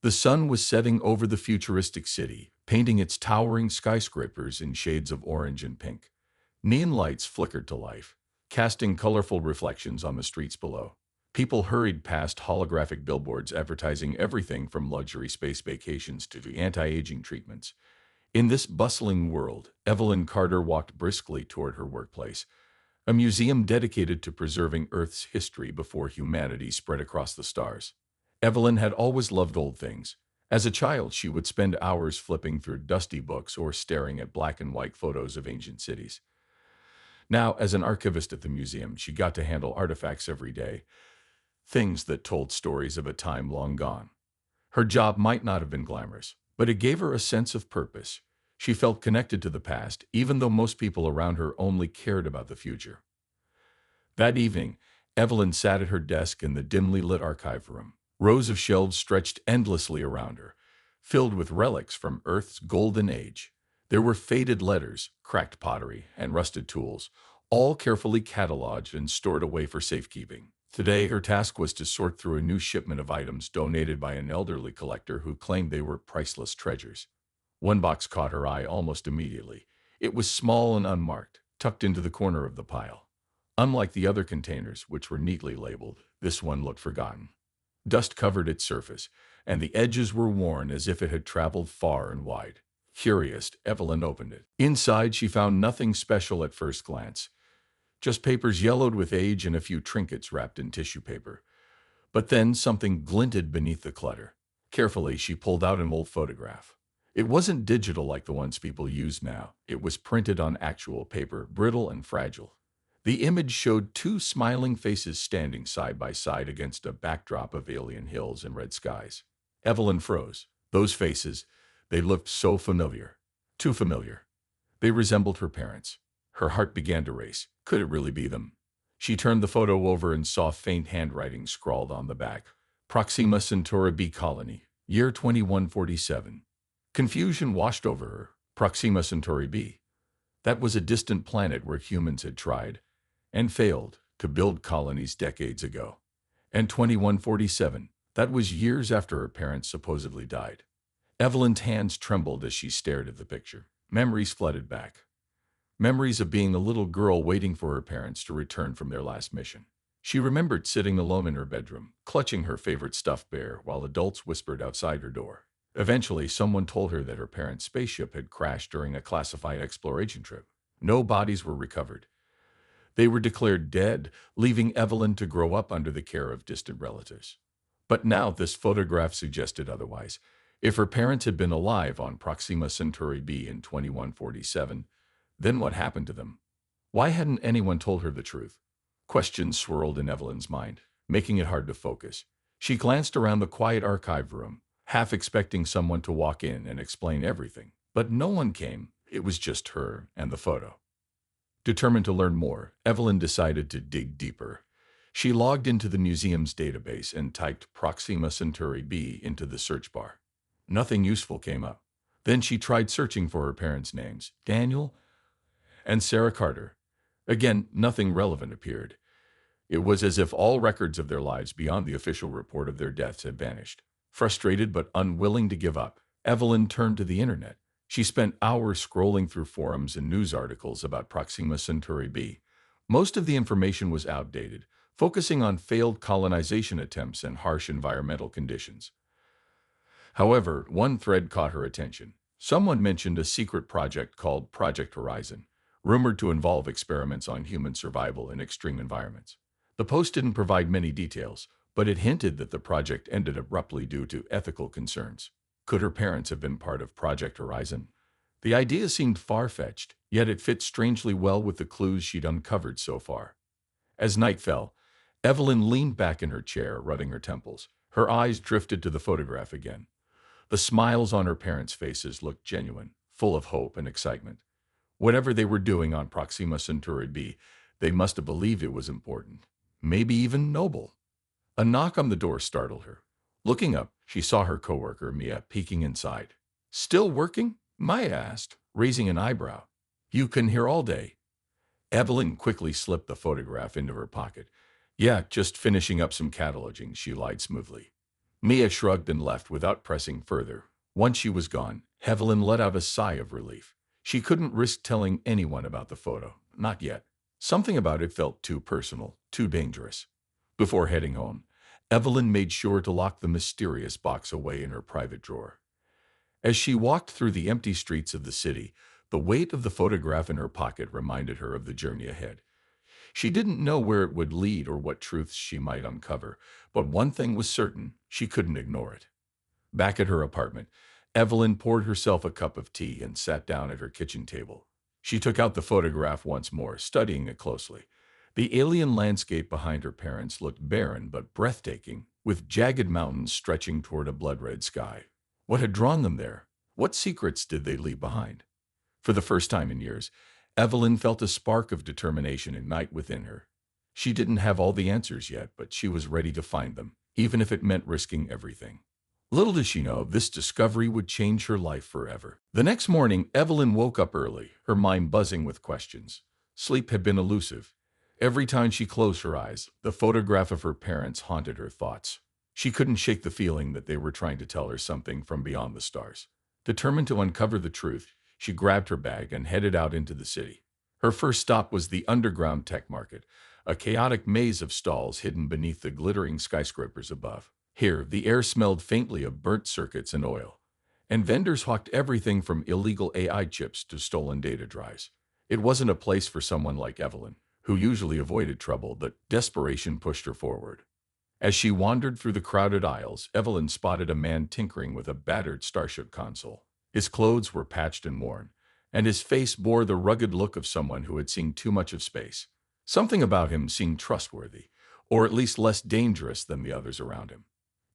The sun was setting over the futuristic city, painting its towering skyscrapers in shades of orange and pink. Neon lights flickered to life, casting colorful reflections on the streets below. People hurried past holographic billboards advertising everything from luxury space vacations to the anti-aging treatments. In this bustling world, Evelyn Carter walked briskly toward her workplace, a museum dedicated to preserving Earth's history before humanity spread across the stars. Evelyn had always loved old things. As a child, she would spend hours flipping through dusty books or staring at black and white photos of ancient cities. Now, as an archivist at the museum, she got to handle artifacts every day, things that told stories of a time long gone. Her job might not have been glamorous, but it gave her a sense of purpose. She felt connected to the past, even though most people around her only cared about the future. That evening, Evelyn sat at her desk in the dimly lit archive room. Rows of shelves stretched endlessly around her, filled with relics from Earth's golden age. There were faded letters, cracked pottery, and rusted tools, all carefully cataloged and stored away for safekeeping. Today, her task was to sort through a new shipment of items donated by an elderly collector who claimed they were priceless treasures. One box caught her eye almost immediately. It was small and unmarked, tucked into the corner of the pile. Unlike the other containers, which were neatly labeled, this one looked forgotten. Dust covered its surface, and the edges were worn as if it had traveled far and wide. Curious, Evelyn opened it. Inside, she found nothing special at first glance. Just papers yellowed with age and a few trinkets wrapped in tissue paper. But then something glinted beneath the clutter. Carefully, she pulled out an old photograph. It wasn't digital like the ones people use now. It was printed on actual paper, brittle and fragile. The image showed two smiling faces standing side by side against a backdrop of alien hills and red skies. Evelyn froze. Those faces, they looked so familiar. Too familiar. They resembled her parents. Her heart began to race. Could it really be them? She turned the photo over and saw faint handwriting scrawled on the back. Proxima Centauri B Colony, year 2147. Confusion washed over her. Proxima Centauri B. That was a distant planet where humans had tried and failed to build colonies decades ago. And 2147, that was years after her parents supposedly died. Evelyn's hands trembled as she stared at the picture. Memories flooded back. Memories of being a little girl waiting for her parents to return from their last mission. She remembered sitting alone in her bedroom, clutching her favorite stuffed bear while adults whispered outside her door. Eventually, someone told her that her parents' spaceship had crashed during a classified exploration trip. No bodies were recovered. They were declared dead, leaving Evelyn to grow up under the care of distant relatives. But now this photograph suggested otherwise. If her parents had been alive on Proxima Centauri B in 2147, then what happened to them? Why hadn't anyone told her the truth? Questions swirled in Evelyn's mind, making it hard to focus. She glanced around the quiet archive room, half expecting someone to walk in and explain everything. But no one came. It was just her and the photo. Determined to learn more, Evelyn decided to dig deeper. She logged into the museum's database and typed Proxima Centauri B into the search bar. Nothing useful came up. Then she tried searching for her parents' names, Daniel and Sarah Carter. Again, nothing relevant appeared. It was as if all records of their lives beyond the official report of their deaths had vanished. Frustrated but unwilling to give up, Evelyn turned to the internet. She spent hours scrolling through forums and news articles about Proxima Centauri B. Most of the information was outdated, focusing on failed colonization attempts and harsh environmental conditions. However, one thread caught her attention. Someone mentioned a secret project called Project Horizon, rumored to involve experiments on human survival in extreme environments. The post didn't provide many details, but it hinted that the project ended abruptly due to ethical concerns. Could her parents have been part of Project Horizon? The idea seemed far-fetched, yet it fit strangely well with the clues she'd uncovered so far. As night fell, Evelyn leaned back in her chair, rubbing her temples. Her eyes drifted to the photograph again. The smiles on her parents' faces looked genuine, full of hope and excitement. Whatever they were doing on Proxima Centauri B, they must have believed it was important, maybe even noble. A knock on the door startled her. Looking up, she saw her coworker, Mia, peeking inside. "Still working?" Maya asked, raising an eyebrow. "You can hear all day." Evelyn quickly slipped the photograph into her pocket. "Yeah, just finishing up some cataloging," she lied smoothly. Mia shrugged and left without pressing further. Once she was gone, Evelyn let out a sigh of relief. She couldn't risk telling anyone about the photo. Not yet. Something about it felt too personal, too dangerous. Before heading home, Evelyn made sure to lock the mysterious box away in her private drawer. As she walked through the empty streets of the city, the weight of the photograph in her pocket reminded her of the journey ahead. She didn't know where it would lead or what truths she might uncover, but one thing was certain: she couldn't ignore it. Back at her apartment, Evelyn poured herself a cup of tea and sat down at her kitchen table. She took out the photograph once more, studying it closely. The alien landscape behind her parents looked barren but breathtaking, with jagged mountains stretching toward a blood-red sky. What had drawn them there? What secrets did they leave behind? For the first time in years, Evelyn felt a spark of determination ignite within her. She didn't have all the answers yet, but she was ready to find them, even if it meant risking everything. Little did she know, this discovery would change her life forever. The next morning, Evelyn woke up early, her mind buzzing with questions. Sleep had been elusive. Every time she closed her eyes, the photograph of her parents haunted her thoughts. She couldn't shake the feeling that they were trying to tell her something from beyond the stars. Determined to uncover the truth, she grabbed her bag and headed out into the city. Her first stop was the underground tech market, a chaotic maze of stalls hidden beneath the glittering skyscrapers above. Here, the air smelled faintly of burnt circuits and oil, and vendors hawked everything from illegal AI chips to stolen data drives. It wasn't a place for someone like Evelyn, who usually avoided trouble, but desperation pushed her forward. As she wandered through the crowded aisles, Evelyn spotted a man tinkering with a battered Starship console. His clothes were patched and worn, and his face bore the rugged look of someone who had seen too much of space. Something about him seemed trustworthy, or at least less dangerous than the others around him.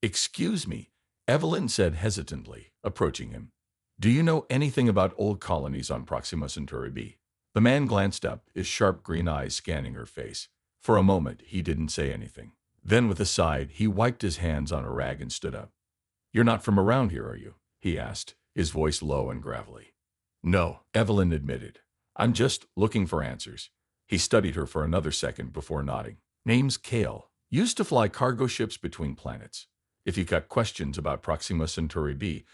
"Excuse me," Evelyn said hesitantly, approaching him. "Do you know anything about old colonies on Proxima Centauri B?" The man glanced up, his sharp green eyes scanning her face. For a moment, he didn't say anything. Then, with a sigh, he wiped his hands on a rag and stood up. "You're not from around here, are you?" he asked, his voice low and gravelly. "No," Evelyn admitted. "I'm just looking for answers." He studied her for another second before nodding. "Name's Kale. Used to fly cargo ships between planets. If you got questions about Proxima Centauri B,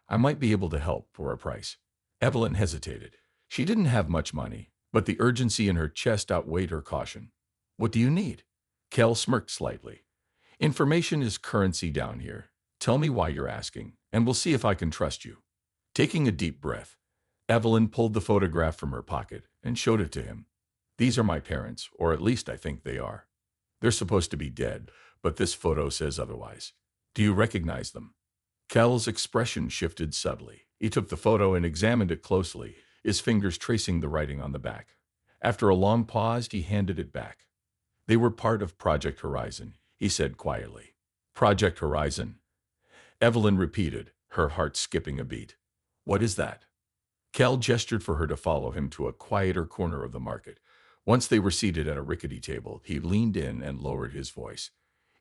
I might be able to help for a price." Evelyn hesitated. She didn't have much money, but the urgency in her chest outweighed her caution. "What do you need?" Kel smirked slightly. "Information is currency down here. Tell me why you're asking, and we'll see if I can trust you." Taking a deep breath, Evelyn pulled the photograph from her pocket and showed it to him. "These are my parents, or at least I think they are. They're supposed to be dead, but this photo says otherwise. Do you recognize them?" Kel's expression shifted subtly. He took the photo and examined it closely, his fingers tracing the writing on the back. After a long pause, he handed it back. "They were part of Project Horizon," he said quietly. "Project Horizon?" Evelyn repeated, her heart skipping a beat. "What is that?" Kel gestured for her to follow him to a quieter corner of the market. Once they were seated at a rickety table, he leaned in and lowered his voice.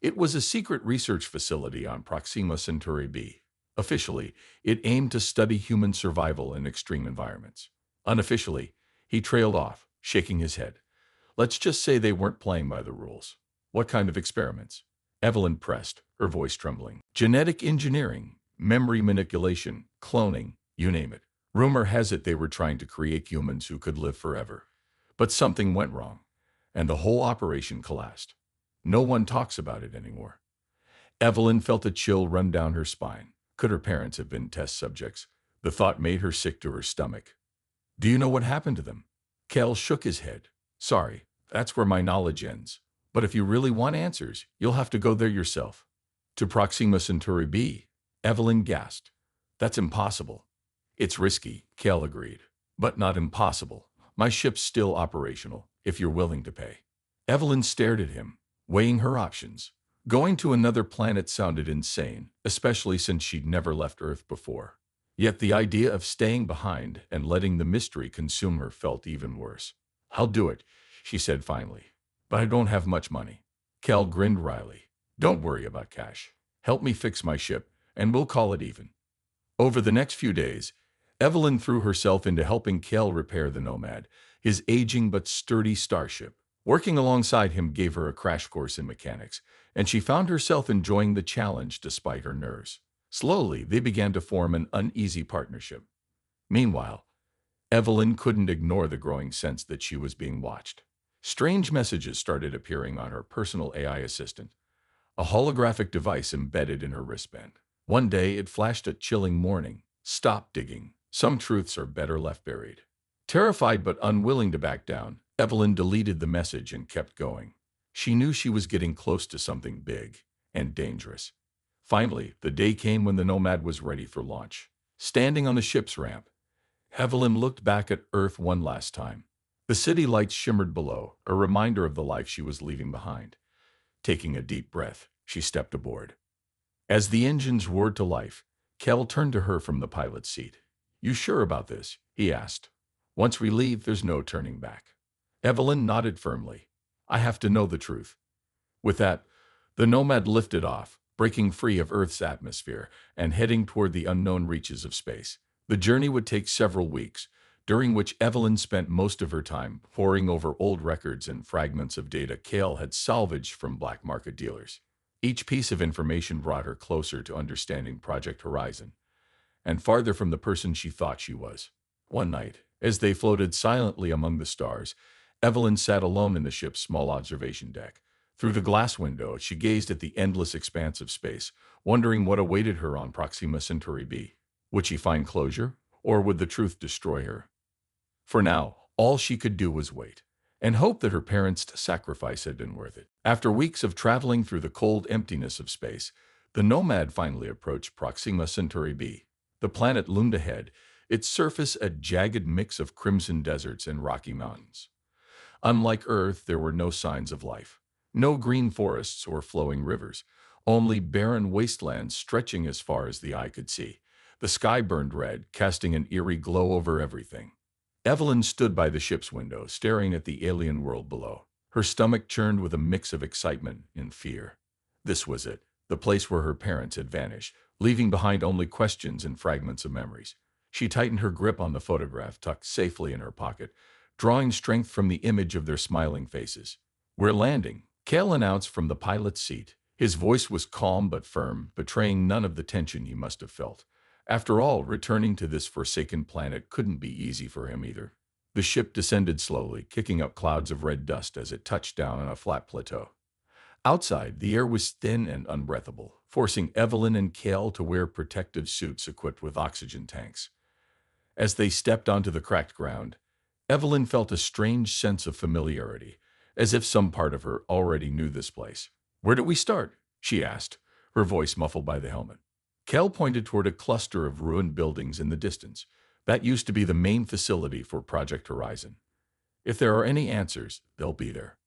It was a secret research facility on Proxima Centauri B. Officially, it aimed to study human survival in extreme environments. Unofficially, he trailed off, shaking his head. "Let's just say they weren't playing by the rules." "What kind of experiments?" Evelyn pressed, her voice trembling. "Genetic engineering, memory manipulation, cloning, you name it. Rumor has it they were trying to create humans who could live forever. But something went wrong, and the whole operation collapsed. No one talks about it anymore." Evelyn felt a chill run down her spine. Could her parents have been test subjects? The thought made her sick to her stomach. "Do you know what happened to them?" Kel shook his head. "Sorry, that's where my knowledge ends. But if you really want answers, you'll have to go there yourself." "To Proxima Centauri B?" Evelyn gasped. "That's impossible." "It's risky," Kel agreed. "But not impossible. My ship's still operational, if you're willing to pay." Evelyn stared at him, weighing her options. Going to another planet sounded insane, especially since she'd never left Earth before. Yet the idea of staying behind and letting the mystery consume her felt even worse. "I'll do it," she said finally. "But I don't have much money." Kel grinned wryly. "Don't worry about cash. Help me fix my ship, and we'll call it even." Over the next few days, Evelyn threw herself into helping Kel repair the Nomad, his aging but sturdy starship. Working alongside him gave her a crash course in mechanics, and she found herself enjoying the challenge despite her nerves. Slowly, they began to form an uneasy partnership. Meanwhile, Evelyn couldn't ignore the growing sense that she was being watched. Strange messages started appearing on her personal AI assistant, a holographic device embedded in her wristband. One day, it flashed a chilling warning: "Stop digging. Some truths are better left buried." Terrified but unwilling to back down, Evelyn deleted the message and kept going. She knew she was getting close to something big and dangerous. Finally, the day came when the Nomad was ready for launch. Standing on the ship's ramp, Evelyn looked back at Earth one last time. The city lights shimmered below, a reminder of the life she was leaving behind. Taking a deep breath, she stepped aboard. As the engines roared to life, Kel turned to her from the pilot's seat. "You sure about this?" he asked. "Once we leave, there's no turning back." Evelyn nodded firmly. "I have to know the truth." With that, the Nomad lifted off, breaking free of Earth's atmosphere and heading toward the unknown reaches of space. The journey would take several weeks, during which Evelyn spent most of her time poring over old records and fragments of data Cale had salvaged from black market dealers. Each piece of information brought her closer to understanding Project Horizon, and farther from the person she thought she was. One night, as they floated silently among the stars, Evelyn sat alone in the ship's small observation deck. Through the glass window, she gazed at the endless expanse of space, wondering what awaited her on Proxima Centauri B. Would she find closure, or would the truth destroy her? For now, all she could do was wait, and hope that her parents' sacrifice had been worth it. After weeks of traveling through the cold emptiness of space, the Nomad finally approached Proxima Centauri B. The planet loomed ahead, its surface a jagged mix of crimson deserts and rocky mountains. Unlike Earth, there were no signs of life. No green forests or flowing rivers, only barren wastelands stretching as far as the eye could see. The sky burned red, casting an eerie glow over everything. Evelyn stood by the ship's window, staring at the alien world below. Her stomach churned with a mix of excitement and fear. This was it, the place where her parents had vanished, leaving behind only questions and fragments of memories. She tightened her grip on the photograph tucked safely in her pocket, drawing strength from the image of their smiling faces. "We're landing," Cale announced from the pilot's seat. His voice was calm but firm, betraying none of the tension he must have felt. After all, returning to this forsaken planet couldn't be easy for him either. The ship descended slowly, kicking up clouds of red dust as it touched down on a flat plateau. Outside, the air was thin and unbreathable, forcing Evelyn and Cale to wear protective suits equipped with oxygen tanks. As they stepped onto the cracked ground, Evelyn felt a strange sense of familiarity, as if some part of her already knew this place. "Where do we start?" she asked, her voice muffled by the helmet. Kel pointed toward a cluster of ruined buildings in the distance. That used to be the main facility for Project Horizon. If there are any answers, they'll be there.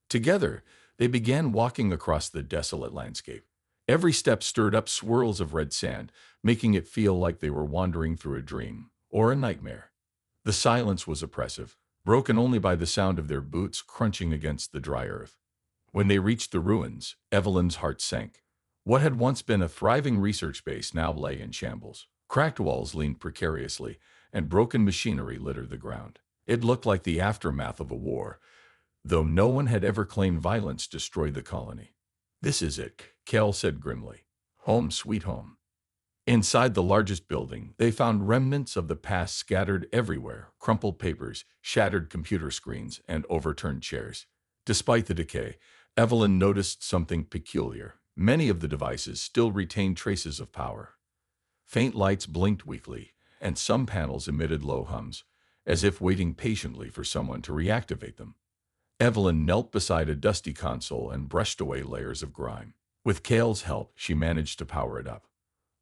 Together, they began walking across the desolate landscape. Every step stirred up swirls of red sand, making it feel like they were wandering through a dream or a nightmare. The silence was oppressive, broken only by the sound of their boots crunching against the dry earth. When they reached the ruins, Evelyn's heart sank. What had once been a thriving research base now lay in shambles. Cracked walls leaned precariously, and broken machinery littered the ground. It looked like the aftermath of a war, though no one had ever claimed violence destroyed the colony. "This is it," Kel said grimly. "Home sweet home." Inside the largest building, they found remnants of the past scattered everywhere: crumpled papers, shattered computer screens, and overturned chairs. Despite the decay, Evelyn noticed something peculiar. Many of the devices still retained traces of power. Faint lights blinked weakly, and some panels emitted low hums, as if waiting patiently for someone to reactivate them. Evelyn knelt beside a dusty console and brushed away layers of grime. With Cale's help, she managed to power it up.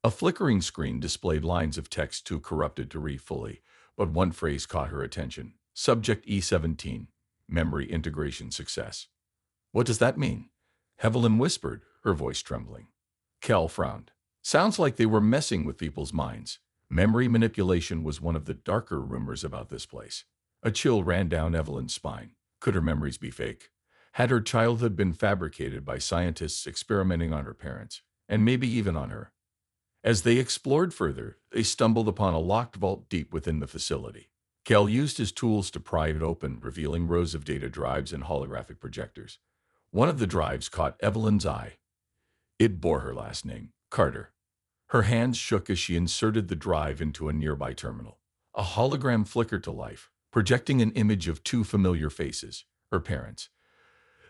A flickering screen displayed lines of text too corrupted to read fully, but one phrase caught her attention: Subject E17, Memory Integration Success. "What does that mean?" Evelyn whispered, her voice trembling. Kel frowned. "Sounds like they were messing with people's minds." Memory manipulation was one of the darker rumors about this place. A chill ran down Evelyn's spine. Could her memories be fake? Had her childhood been fabricated by scientists experimenting on her parents, and maybe even on her? As they explored further, they stumbled upon a locked vault deep within the facility. Cal used his tools to pry it open, revealing rows of data drives and holographic projectors. One of the drives caught Evelyn's eye. It bore her last name, Carter. Her hands shook as she inserted the drive into a nearby terminal. A hologram flickered to life, projecting an image of two familiar faces, her parents.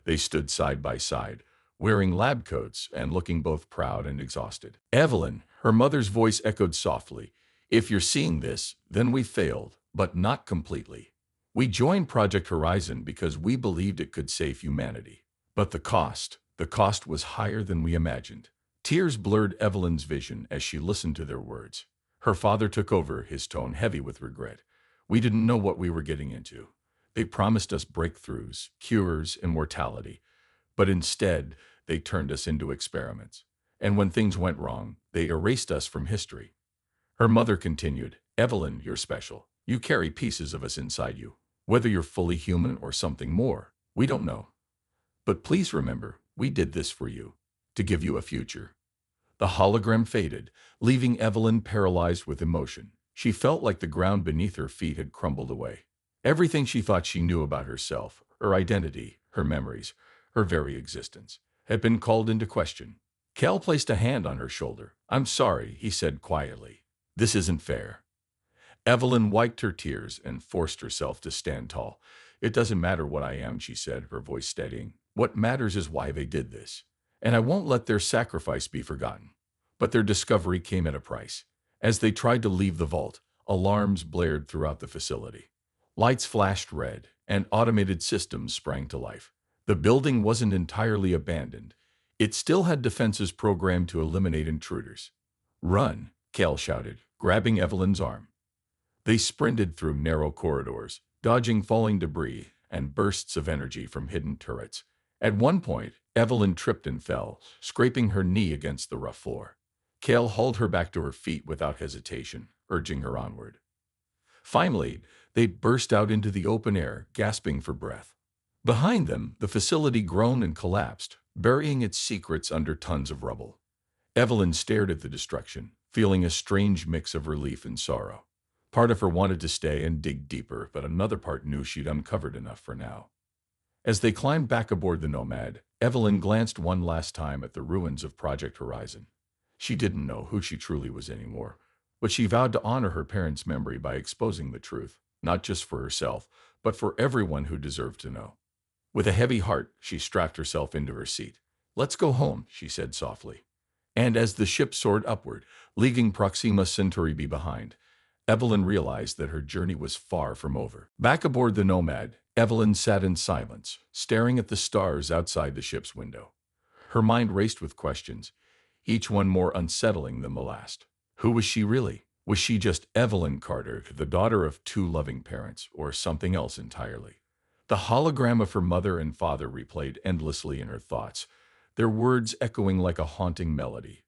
They stood side by side, wearing lab coats and looking both proud and exhausted. Evelyn, her mother's voice echoed softly. If you're seeing this, then we failed, but not completely. We joined Project Horizon because we believed it could save humanity. But the cost was higher than we imagined. Tears blurred Evelyn's vision as she listened to their words. Her father took over, his tone heavy with regret. We didn't know what we were getting into. They promised us breakthroughs, cures, immortality. But instead, they turned us into experiments. And when things went wrong, they erased us from history. Her mother continued, Evelyn, you're special. You carry pieces of us inside you. Whether you're fully human or something more, we don't know. But please remember, we did this for you, to give you a future. The hologram faded, leaving Evelyn paralyzed with emotion. She felt like the ground beneath her feet had crumbled away. Everything she thought she knew about herself, her identity, her memories, her very existence, had been called into question. Cal placed a hand on her shoulder. I'm sorry, he said quietly. This isn't fair. Evelyn wiped her tears and forced herself to stand tall. It doesn't matter what I am, she said, her voice steadying. What matters is why they did this. And I won't let their sacrifice be forgotten. But their discovery came at a price. As they tried to leave the vault, alarms blared throughout the facility. Lights flashed red, and automated systems sprang to life. The building wasn't entirely abandoned. It still had defenses programmed to eliminate intruders. Run, Cal shouted, grabbing Evelyn's arm. They sprinted through narrow corridors, dodging falling debris and bursts of energy from hidden turrets. At one point, Evelyn tripped and fell, scraping her knee against the rough floor. Cal hauled her back to her feet without hesitation, urging her onward. Finally, they burst out into the open air, gasping for breath. Behind them, the facility groaned and collapsed, burying its secrets under tons of rubble. Evelyn stared at the destruction, feeling a strange mix of relief and sorrow. Part of her wanted to stay and dig deeper, but another part knew she'd uncovered enough for now. As they climbed back aboard the Nomad, Evelyn glanced one last time at the ruins of Project Horizon. She didn't know who she truly was anymore, but she vowed to honor her parents' memory by exposing the truth, not just for herself, but for everyone who deserved to know. With a heavy heart, she strapped herself into her seat. Let's go home, she said softly. And as the ship soared upward, leaving Proxima Centauri behind, Evelyn realized that her journey was far from over. Back aboard the Nomad, Evelyn sat in silence, staring at the stars outside the ship's window. Her mind raced with questions, each one more unsettling than the last. Who was she really? Was she just Evelyn Carter, the daughter of two loving parents, or something else entirely? The hologram of her mother and father replayed endlessly in her thoughts, their words echoing like a haunting melody.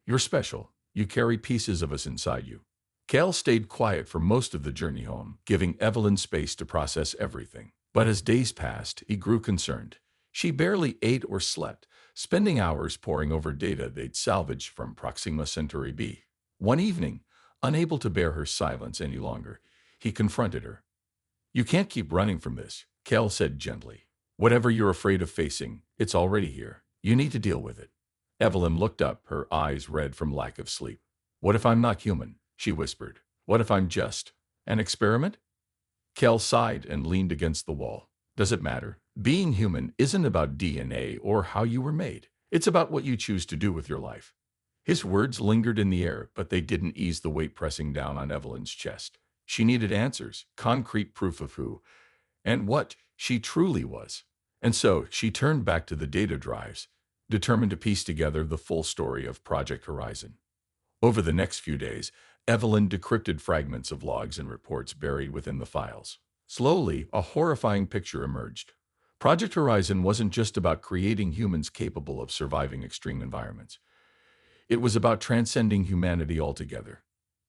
You're special. You carry pieces of us inside you. Cal stayed quiet for most of the journey home, giving Evelyn space to process everything. But as days passed, he grew concerned. She barely ate or slept, spending hours poring over data they'd salvaged from Proxima Centauri B. One evening, unable to bear her silence any longer, he confronted her. You can't keep running from this, Cal said gently. Whatever you're afraid of facing, it's already here. You need to deal with it. Evelyn looked up, her eyes red from lack of sleep. What if I'm not human? She whispered. What if I'm just an experiment? Cal sighed and leaned against the wall. Does it matter? Being human isn't about DNA or how you were made. It's about what you choose to do with your life. His words lingered in the air, but they didn't ease the weight pressing down on Evelyn's chest. She needed answers, concrete proof of who and what she truly was. And so she turned back to the data drives, determined to piece together the full story of Project Horizon. Over the next few days, Evelyn decrypted fragments of logs and reports buried within the files. Slowly, a horrifying picture emerged. Project Horizon wasn't just about creating humans capable of surviving extreme environments. It was about transcending humanity altogether.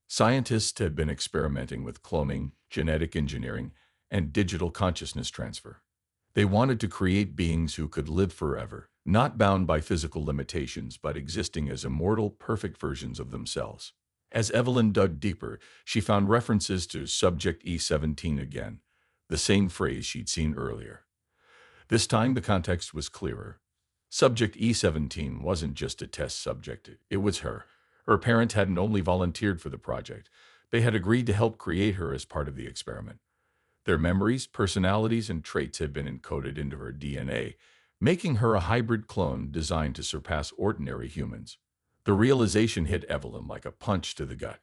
Scientists had been experimenting with cloning, genetic engineering, and digital consciousness transfer. They wanted to create beings who could live forever, not bound by physical limitations, but existing as immortal, perfect versions of themselves. As Evelyn dug deeper, she found references to Subject E17 again, the same phrase she'd seen earlier. This time the context was clearer. Subject E17 wasn't just a test subject, it was her. Her parents hadn't only volunteered for the project, they had agreed to help create her as part of the experiment. Their memories, personalities, and traits had been encoded into her DNA, making her a hybrid clone designed to surpass ordinary humans. The realization hit Evelyn like a punch to the gut.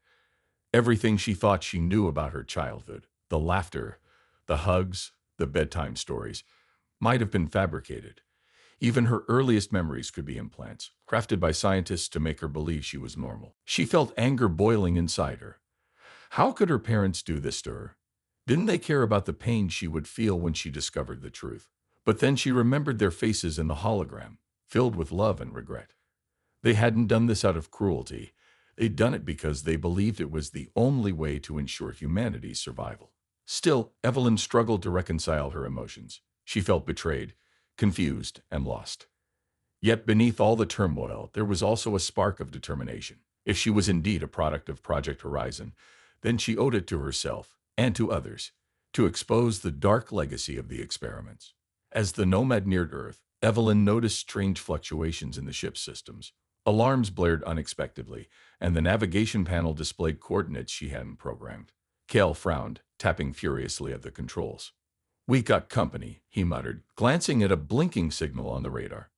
Everything she thought she knew about her childhood, the laughter, the hugs, the bedtime stories, might have been fabricated. Even her earliest memories could be implants, crafted by scientists to make her believe she was normal. She felt anger boiling inside her. How could her parents do this to her? Didn't they care about the pain she would feel when she discovered the truth? But then she remembered their faces in the hologram, filled with love and regret. They hadn't done this out of cruelty. They'd done it because they believed it was the only way to ensure humanity's survival. Still, Evelyn struggled to reconcile her emotions. She felt betrayed, confused, and lost. Yet beneath all the turmoil, there was also a spark of determination. If she was indeed a product of Project Horizon, then she owed it to herself, and to others, to expose the dark legacy of the experiments. As the Nomad neared Earth, Evelyn noticed strange fluctuations in the ship's systems. Alarms blared unexpectedly, and the navigation panel displayed coordinates she hadn't programmed. Cale frowned, tapping furiously at the controls. "We got company," he muttered, glancing at a blinking signal on the radar.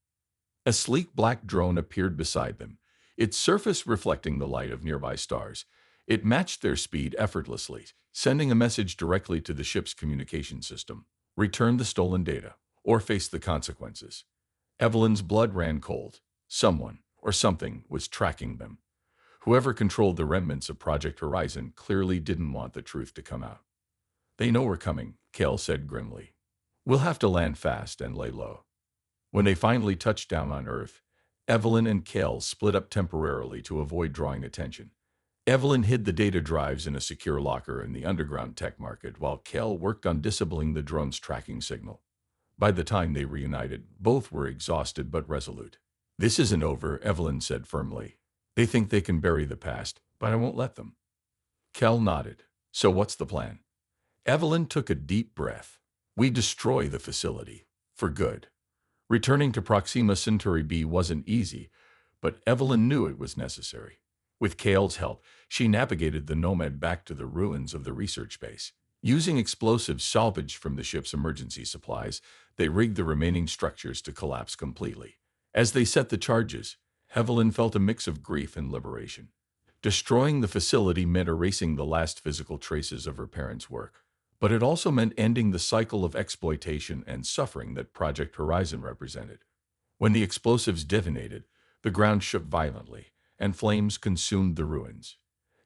A sleek black drone appeared beside them, its surface reflecting the light of nearby stars. It matched their speed effortlessly, sending a message directly to the ship's communication system. Return the stolen data, or face the consequences. Evelyn's blood ran cold. Someone, or something, was tracking them. Whoever controlled the remnants of Project Horizon clearly didn't want the truth to come out. "They know we're coming," Cale said grimly. "We'll have to land fast and lay low." When they finally touched down on Earth, Evelyn and Cale split up temporarily to avoid drawing attention. Evelyn hid the data drives in a secure locker in the underground tech market, while Cale worked on disabling the drone's tracking signal. By the time they reunited, both were exhausted but resolute. "This isn't over," Evelyn said firmly. "They think they can bury the past, but I won't let them." Cale nodded. "So what's the plan?" Evelyn took a deep breath. "We destroy the facility. For good." Returning to Proxima Centauri B wasn't easy, but Evelyn knew it was necessary. With Cale's help, she navigated the Nomad back to the ruins of the research base. Using explosives salvaged from the ship's emergency supplies, they rigged the remaining structures to collapse completely. As they set the charges, Evelyn felt a mix of grief and liberation. Destroying the facility meant erasing the last physical traces of her parents' work. But it also meant ending the cycle of exploitation and suffering that Project Horizon represented. When the explosives detonated, the ground shook violently, and flames consumed the ruins.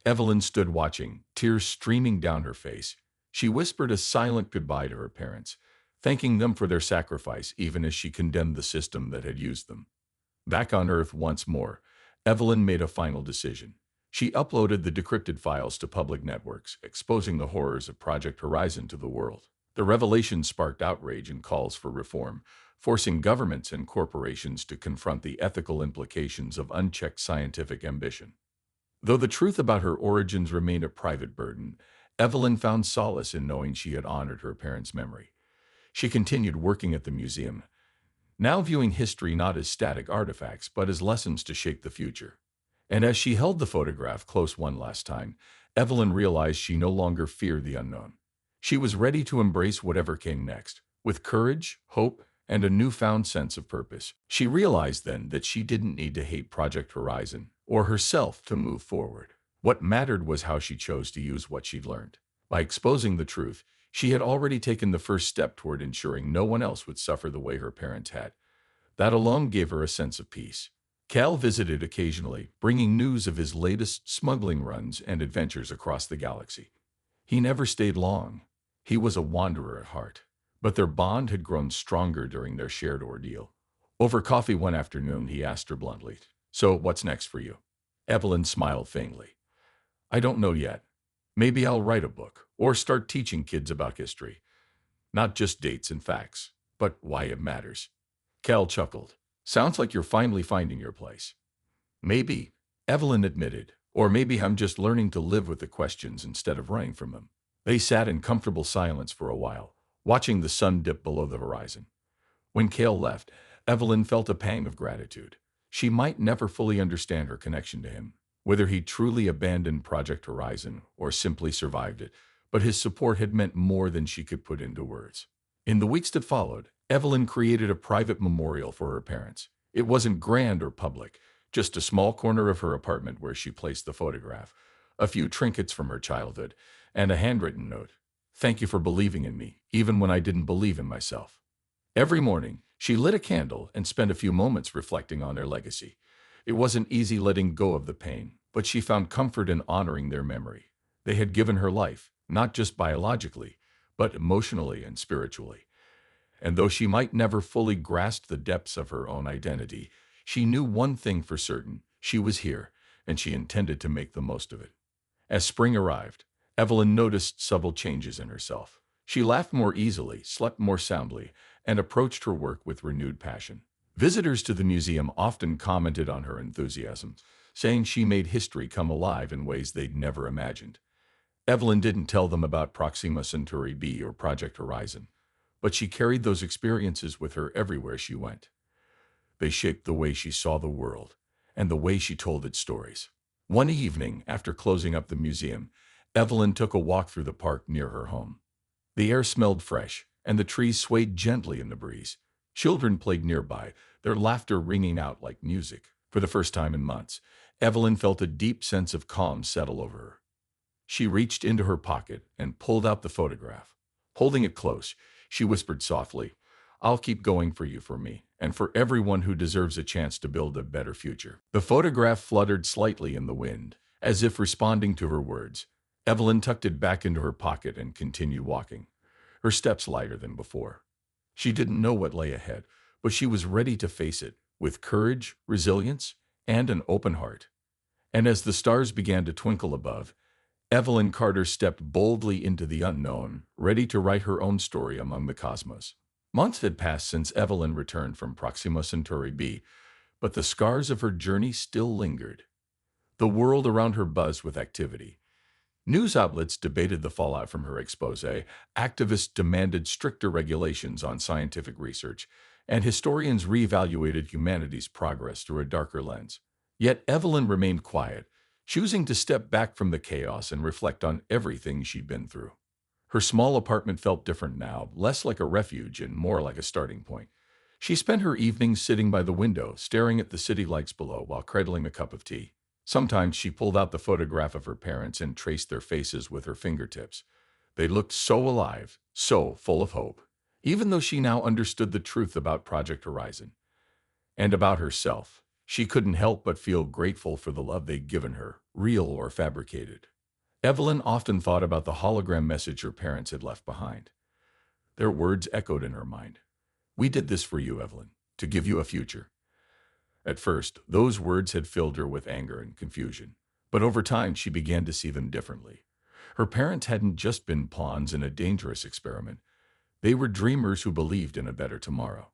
Evelyn stood watching, tears streaming down her face. She whispered a silent goodbye to her parents, thanking them for their sacrifice even as she condemned the system that had used them. Back on Earth once more, Evelyn made a final decision. She uploaded the decrypted files to public networks, exposing the horrors of Project Horizon to the world. The revelation sparked outrage and calls for reform, forcing governments and corporations to confront the ethical implications of unchecked scientific ambition. Though the truth about her origins remained a private burden, Evelyn found solace in knowing she had honored her parents' memory. She continued working at the museum, now viewing history not as static artifacts, but as lessons to shape the future. And as she held the photograph close one last time, Evelyn realized she no longer feared the unknown. She was ready to embrace whatever came next, with courage, hope, and a newfound sense of purpose. She realized then that she didn't need to hate Project Horizon or herself to move forward. What mattered was how she chose to use what she'd learned. By exposing the truth, she had already taken the first step toward ensuring no one else would suffer the way her parents had. That alone gave her a sense of peace. Cal visited occasionally, bringing news of his latest smuggling runs and adventures across the galaxy. He never stayed long. He was a wanderer at heart, but their bond had grown stronger during their shared ordeal. Over coffee one afternoon, he asked her bluntly, "So what's next for you?" Evelyn smiled faintly. "I don't know yet. Maybe I'll write a book or start teaching kids about history. Not just dates and facts, but why it matters." Cal chuckled. "Sounds like you're finally finding your place." "Maybe," Evelyn admitted, Or maybe I'm just learning to live with the questions instead of running from them. They sat in comfortable silence for a while, watching the sun dip below the horizon. When Cale left, Evelyn felt a pang of gratitude. She might never fully understand her connection to him, whether he truly abandoned Project Horizon or simply survived it, but his support had meant more than she could put into words. In the weeks that followed, Evelyn created a private memorial for her parents. It wasn't grand or public, just a small corner of her apartment where she placed the photograph, a few trinkets from her childhood, and a handwritten note. Thank you for believing in me, even when I didn't believe in myself. Every morning, she lit a candle and spent a few moments reflecting on their legacy. It wasn't easy letting go of the pain, but she found comfort in honoring their memory. They had given her life, not just biologically, but emotionally and spiritually. And though she might never fully grasp the depths of her own identity, she knew one thing for certain: she was here, and she intended to make the most of it. As spring arrived, Evelyn noticed subtle changes in herself. She laughed more easily, slept more soundly, and approached her work with renewed passion. Visitors to the museum often commented on her enthusiasm, saying she made history come alive in ways they'd never imagined. Evelyn didn't tell them about Proxima Centauri B or Project Horizon, but she carried those experiences with her everywhere she went. They shaped the way she saw the world and the way she told its stories. One evening, after closing up the museum, Evelyn took a walk through the park near her home. The air smelled fresh, and the trees swayed gently in the breeze. Children played nearby, their laughter ringing out like music. For the first time in months, Evelyn felt a deep sense of calm settle over her. She reached into her pocket and pulled out the photograph. Holding it close, she whispered softly, "I'll keep going for you, for me, and for everyone who deserves a chance to build a better future." The photograph fluttered slightly in the wind, as if responding to her words. Evelyn tucked it back into her pocket and continued walking, her steps lighter than before. She didn't know what lay ahead, but she was ready to face it with courage, resilience, and an open heart. And as the stars began to twinkle above, Evelyn Carter stepped boldly into the unknown, ready to write her own story among the cosmos. Months had passed since Evelyn returned from Proxima Centauri B, but the scars of her journey still lingered. The world around her buzzed with activity. News outlets debated the fallout from her expose, activists demanded stricter regulations on scientific research, and historians reevaluated humanity's progress through a darker lens. Yet Evelyn remained quiet, choosing to step back from the chaos and reflect on everything she'd been through. Her small apartment felt different now, less like a refuge and more like a starting point. She spent her evenings sitting by the window, staring at the city lights below while cradling a cup of tea. Sometimes she pulled out the photograph of her parents and traced their faces with her fingertips. They looked so alive, so full of hope, even though she now understood the truth about Project Horizon and about herself. She couldn't help but feel grateful for the love they'd given her, real or fabricated. Evelyn often thought about the hologram message her parents had left behind. Their words echoed in her mind. "We did this for you, Evelyn, to give you a future." At first, those words had filled her with anger and confusion, but over time she began to see them differently. Her parents hadn't just been pawns in a dangerous experiment. They were dreamers who believed in a better tomorrow.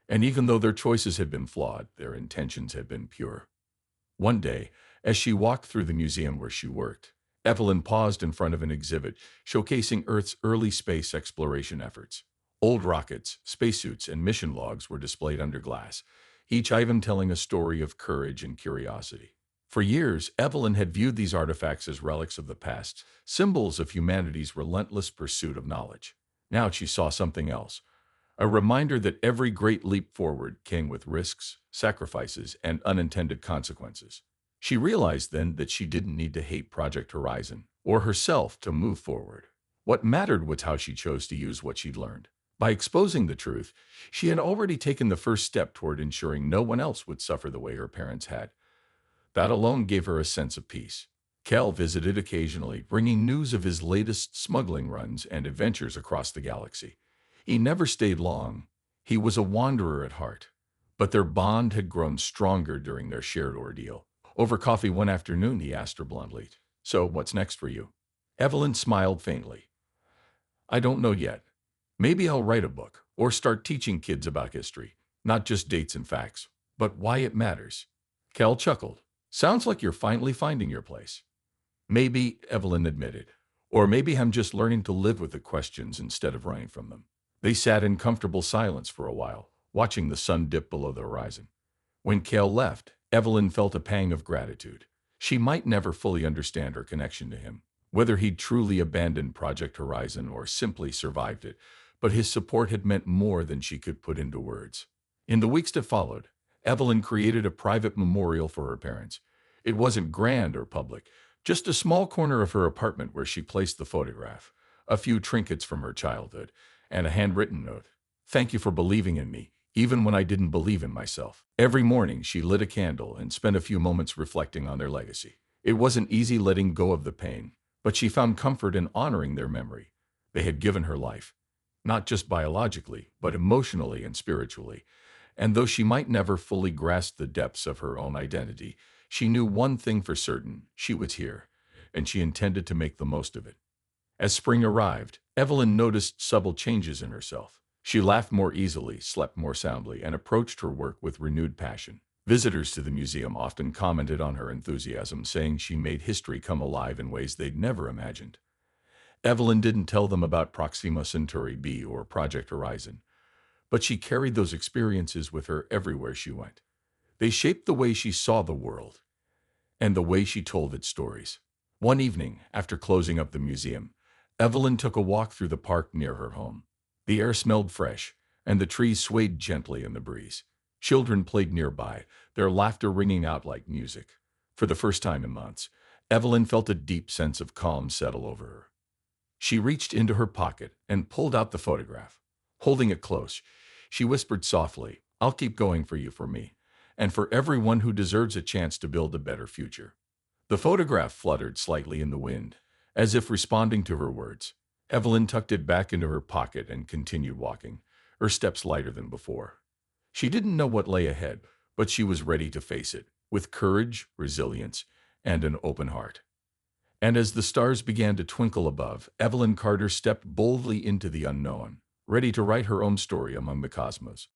And even though their choices had been flawed, their intentions had been pure. One day, as she walked through the museum where she worked, Evelyn paused in front of an exhibit showcasing Earth's early space exploration efforts. Old rockets, spacesuits, and mission logs were displayed under glass, each item telling a story of courage and curiosity. For years, Evelyn had viewed these artifacts as relics of the past, symbols of humanity's relentless pursuit of knowledge. Now she saw something else, a reminder that every great leap forward came with risks, sacrifices, and unintended consequences. She realized then that she didn't need to hate Project Horizon or herself to move forward. What mattered was how she chose to use what she'd learned. By exposing the truth, she had already taken the first step toward ensuring no one else would suffer the way her parents had. That alone gave her a sense of peace. Cal visited occasionally, bringing news of his latest smuggling runs and adventures across the galaxy. He never stayed long. He was a wanderer at heart. But their bond had grown stronger during their shared ordeal. Over coffee one afternoon, he asked her bluntly, "So, what's next for you?" Evelyn smiled faintly. "I don't know yet. Maybe I'll write a book or start teaching kids about history, not just dates and facts, but why it matters." Cal chuckled. Sounds like you're finally finding your place. Maybe, Evelyn admitted. Or maybe I'm just learning to live with the questions instead of running from them. They sat in comfortable silence for a while, watching the sun dip below the horizon. When Cale left, Evelyn felt a pang of gratitude. She might never fully understand her connection to him, whether he'd truly abandoned Project Horizon or simply survived it, but his support had meant more than she could put into words. In the weeks that followed, Evelyn created a private memorial for her parents. It wasn't grand or public, just a small corner of her apartment where she placed the photograph, a few trinkets from her childhood, and a handwritten note. Thank you for believing in me, even when I didn't believe in myself. Every morning, she lit a candle and spent a few moments reflecting on their legacy. It wasn't easy letting go of the pain, but she found comfort in honoring their memory. They had given her life, not just biologically, but emotionally and spiritually. And though she might never fully grasp the depths of her own identity, she knew one thing for certain: she was here, and she intended to make the most of it. As spring arrived, Evelyn noticed subtle changes in herself. She laughed more easily, slept more soundly, and approached her work with renewed passion. Visitors to the museum often commented on her enthusiasm, saying she made history come alive in ways they'd never imagined. Evelyn didn't tell them about Proxima Centauri b or Project Horizon, but she carried those experiences with her everywhere she went. They shaped the way she saw the world and the way she told its stories. One evening, after closing up the museum, Evelyn took a walk through the park near her home. The air smelled fresh, and the trees swayed gently in the breeze. Children played nearby, their laughter ringing out like music. For the first time in months, Evelyn felt a deep sense of calm settle over her. She reached into her pocket and pulled out the photograph. Holding it close, she whispered softly, "I'll keep going for you, for me, and for everyone who deserves a chance to build a better future." The photograph fluttered slightly in the wind, as if responding to her words. Evelyn tucked it back into her pocket and continued walking, her steps lighter than before. She didn't know what lay ahead, but she was ready to face it, with courage, resilience, and an open heart. And as the stars began to twinkle above, Evelyn Carter stepped boldly into the unknown, ready to write her own story among the cosmos.